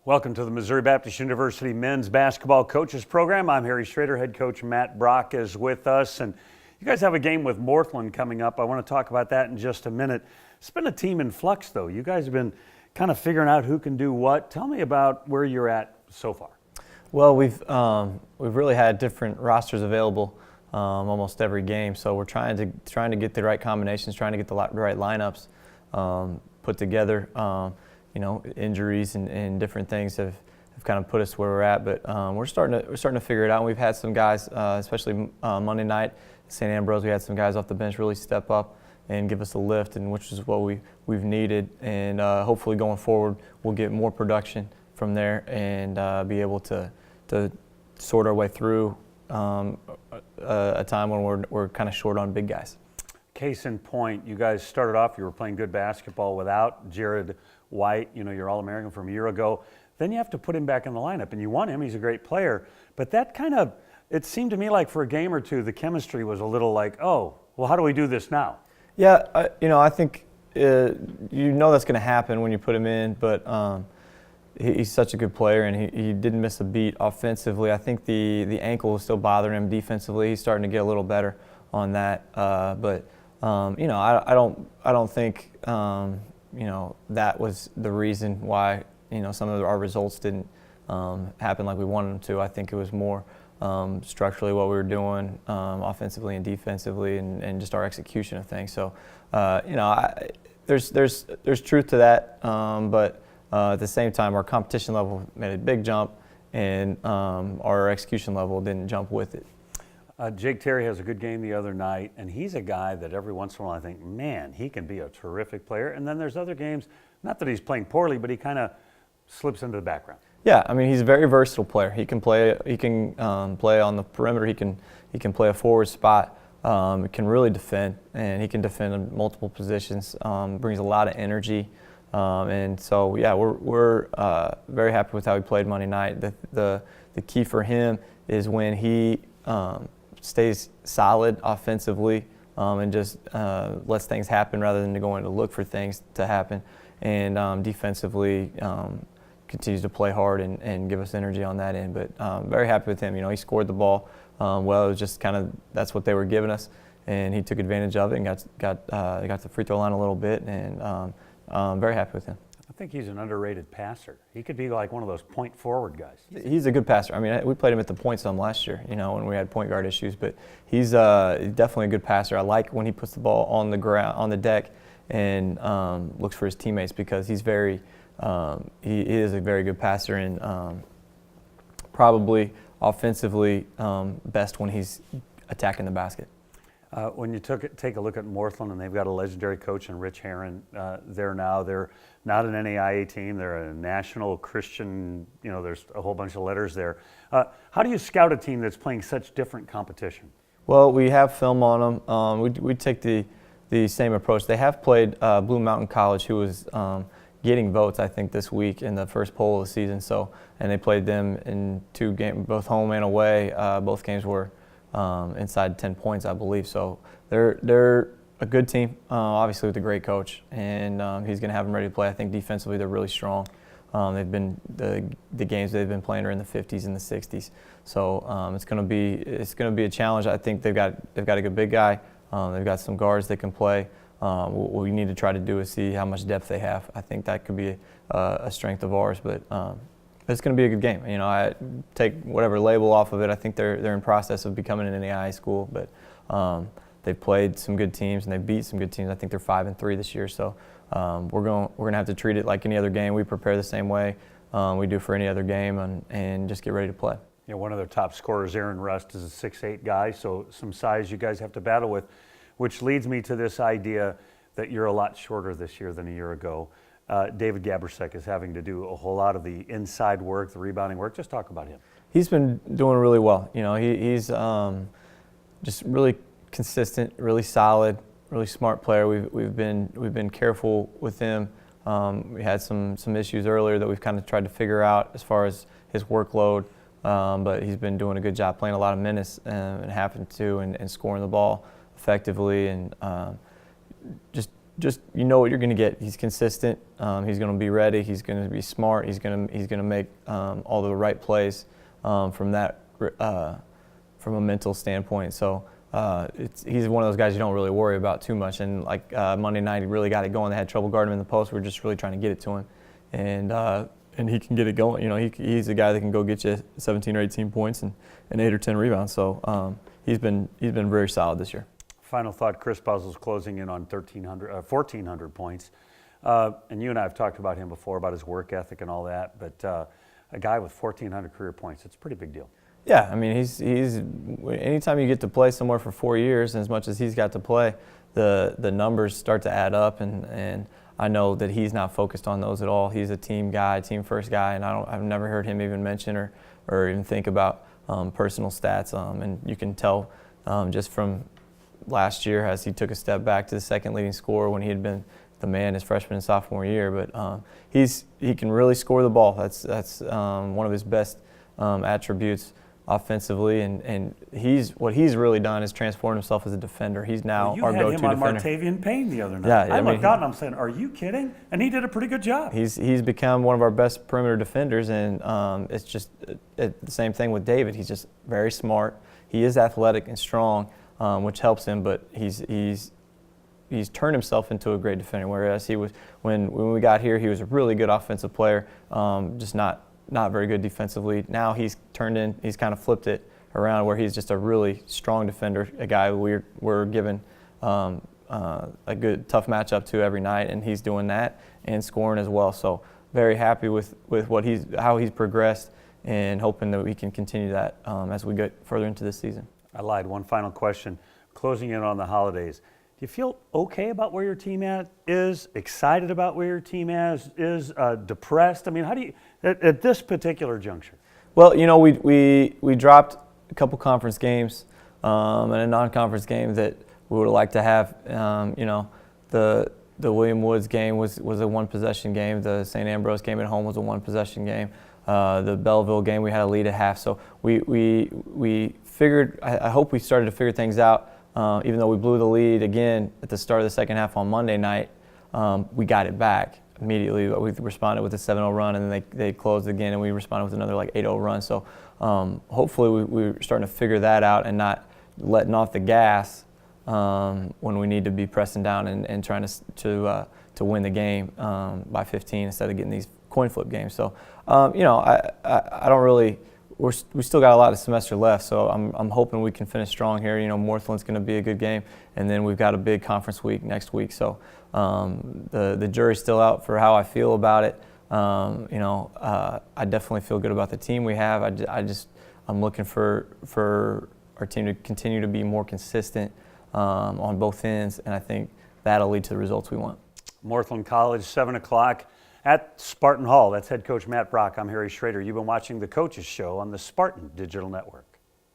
Welcome to the Missouri Baptist University Men's Basketball Coaches Program. I'm Harry Schrader. Head coach Matt Brock is with us. And you guys have a game with Northland coming up. I want to talk about that in just a minute. It's been a team in flux, though. You guys have been kind of figuring out who can do what. Tell me about where you're at so far. Well, we've really had different rosters available almost every game. So we're trying to get the right combinations, trying to get the right lineups put together. Injuries and different things have kind of put us where we're at, but we're starting to figure it out. And we've had some guys, especially Monday night at St. Ambrose, we had some guys off the bench really step up and give us a lift, and which is what we've needed. And hopefully going forward, we'll get more production from there and be able to sort our way through a time when we're kind of short on big guys. Case in point, you guys started off, you were playing good basketball without Jared White, your All-American from a year ago. Then you have to put him back in the lineup, and you want him. He's a great player. But that it seemed to me like for a game or two, the chemistry was a little like, oh, well, how do we do this now? Yeah, I think that's going to happen when you put him in, but he's such a good player, and he didn't miss a beat offensively. I think the ankle was still bothering him defensively. He's starting to get a little better on that, but I don't think that was the reason why some of our results didn't happen like we wanted them to. I think it was more structurally what we were doing offensively and defensively, and just our execution of things. So there's truth to that, but at the same time, our competition level made a big jump, and our execution level didn't jump with it. Jake Terry has a good game the other night, and he's a guy that every once in a while I think, man, he can be a terrific player. And then there's other games, not that he's playing poorly, but he kind of slips into the background. Yeah, I mean, he's a very versatile player. He can play. He can play on the perimeter. He can play a forward spot. He can really defend, and he can defend in multiple positions. Brings a lot of energy, and so yeah, we're very happy with how he played Monday night. The key for him is when he stays solid offensively and just lets things happen rather than going to look for things to happen, and defensively continues to play hard and give us energy on that end. But very happy with him. He scored the ball well. It was just kind of that's what they were giving us, and he took advantage of it and got to the free throw line a little bit, and very happy with him. I think he's an underrated passer. He could be like one of those point forward guys. He's a good passer. I mean, we played him at the point some last year, when we had point guard issues. But he's definitely a good passer. I like when he puts the ball on the ground, on the deck, and looks for his teammates, because he's he is a very good passer, and probably offensively best when he's attacking the basket. When you take a look at Northland, and they've got a legendary coach in Rich Herron there now. They're not an NAIA team. They're a national Christian, there's a whole bunch of letters there. How do you scout a team that's playing such different competition? Well, we have film on them. We take the same approach. They have played Blue Mountain College, who was getting votes, I think, this week in the first poll of the season. So, and they played them in 2 games, both home and away. Both games were inside 10 points, I believe. So they're a good team, obviously with a great coach, and he's going to have them ready to play. I think defensively they're really strong. They've been the games they've been playing are in the 50s and the 60s. So it's going to be a challenge. I think they've got a good big guy. They've got some guards that can play. What we need to try to do is see how much depth they have. I think that could be a strength of ours, but it's going to be a good game. I take whatever label off of it. I think they're in process of becoming an NAIA school, but they've played some good teams and they've beat some good teams. I think they're 5-3 this year, so we're going to have to treat it like any other game. We prepare the same way we do for any other game, and just get ready to play. One of their top scorers, Aaron Rust, is a 6'8" guy, so some size you guys have to battle with, which leads me to this idea that you're a lot shorter this year than a year ago. David Gabersek is having to do a whole lot of the inside work, the rebounding work. Just talk about him. He's been doing really well. He's just really consistent, really solid, really smart player. We've been careful with him. We had some issues earlier that we've kind of tried to figure out as far as his workload, but he's been doing a good job playing a lot of minutes and having to and scoring the ball effectively, and just just you know what you're going to get. He's consistent. He's going to be ready. He's going to be smart. He's going to make all the right plays from a mental standpoint. So he's one of those guys you don't really worry about too much. And like Monday night, he really got it going. They had trouble guarding him in the post. We're just really trying to get it to him, and he can get it going. You know, he's a guy that can go get you 17 or 18 points and 8 or 10 rebounds. So he's been very solid this year. Final thought, Chris Puzzle's closing in on 1,400 points. And you and I have talked about him before, about his work ethic and all that, but a guy with 1,400 career points, it's a pretty big deal. Yeah, I mean, he's anytime you get to play somewhere for 4 years, and as much as he's got to play, the numbers start to add up, and I know that he's not focused on those at all. He's a team guy, team first guy, and I've never heard him even mention or even think about personal stats, and you can tell just from last year as he took a step back to the second leading scorer when he had been the man his freshman and sophomore year. But he can really score the ball. That's one of his best attributes offensively, and what he's really done is transform himself as a defender. He's now our go-to defender. You had him on Martavian Payne the other night. Yeah, I looked out and I'm saying, are you kidding? And he did a pretty good job. He's become one of our best perimeter defenders, and it's just the same thing with David. He's just very smart. He is athletic and strong, which helps him, but he's turned himself into a great defender, whereas he was when we got here, he was a really good offensive player, just not very good defensively. Now he's kind of flipped it around where he's just a really strong defender, a guy we're given a good tough matchup to every night, and he's doing that and scoring as well. So very happy with how he's progressed, and hoping that we can continue that as we get further into this season. I lied. One final question. Closing in on the holidays. Do you feel okay about where your team is? Excited about where your team is? Depressed? I mean, how do you at this particular juncture? Well, you know, we dropped a couple conference games and a non-conference game that we would have liked to have. You know, the William Woods game was a one-possession game. The St. Ambrose game at home was a one-possession game. The Belleville game, we had a lead at half. So we figured. I hope we started to figure things out. Even though we blew the lead again at the start of the second half on Monday night, we got it back immediately. We responded with a 7-0 run, and then they closed again, and we responded with another 8-0 run. So hopefully we're starting to figure that out and not letting off the gas when we need to be pressing down and trying to win the game by 15 instead of getting these coin flip games. So you know, I don't really. We still got a lot of semester left, so I'm hoping we can finish strong here. You know, Northland's going to be a good game, and then we've got a big conference week next week. So the jury's still out for how I feel about it. You know, I definitely feel good about the team we have. I'm looking for our team to continue to be more consistent on both ends, and I think that'll lead to the results we want. Northland College, 7 o'clock. At Spartan Hall. That's head coach Matt Brock. I'm Harry Schrader. You've been watching The Coaches Show on the Spartan Digital Network.